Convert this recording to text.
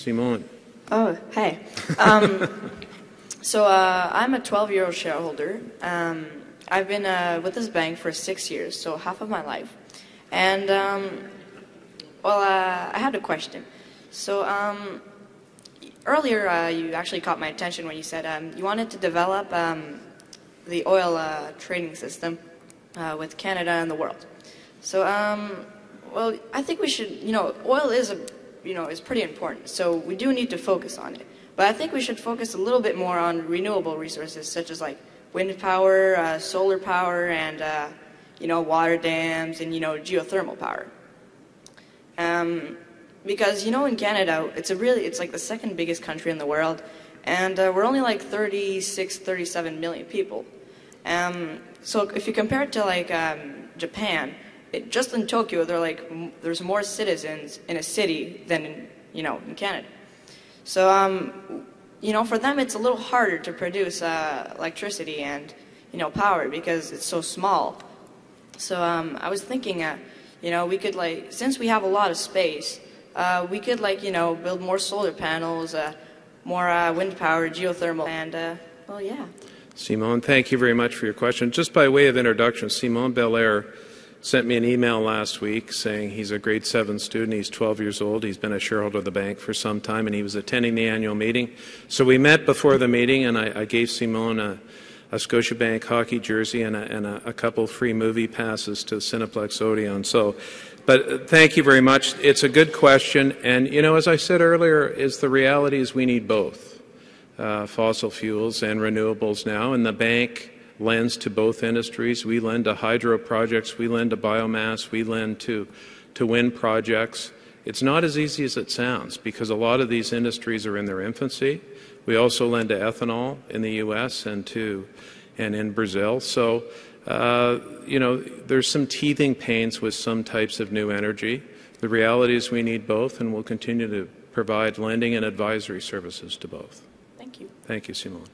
Simone. Oh, hey. So I'm a 12-year-old shareholder. I've been with this bank for 6 years, so half of my life. And, I had a question. So earlier you actually caught my attention when you said you wanted to develop the oil trading system with Canada and the world. So, I think we should, oil is is pretty important, so we do need to focus on it. But I think we should focus a little bit more on renewable resources, such as like wind power, solar power, and water dams, and geothermal power. Because in Canada, it's like the second biggest country in the world, and we're only like 36, 37 million people. So if you compare it to like Japan, just in Tokyo, there's more citizens in a city than in Canada. So for them it's a little harder to produce electricity and power because it's so small. So I was thinking, we could since we have a lot of space, we could build more solar panels, more wind power, geothermal, and yeah. Simone, thank you very much for your question. Just by way of introduction, Simone Belair sent me an email last week saying he's a grade 7 student, he's 12 years old, he's been a shareholder of the bank for some time, and he was attending the annual meeting. So we met before the meeting, and I gave Simone a Scotiabank hockey jersey and a couple free movie passes to Cineplex Odeon. But thank you very much. It's a good question, and as I said earlier, the reality is we need both fossil fuels and renewables now, and the bank lends to both industries. We lend to hydro projects, we lend to biomass, we lend to wind projects. It's not as easy as it sounds because a lot of these industries are in their infancy. We also lend to ethanol in the U.S. and in Brazil. So, there's some teething pains with some types of new energy. The reality is we need both, and we'll continue to provide lending and advisory services to both. Thank you. Thank you, Simone.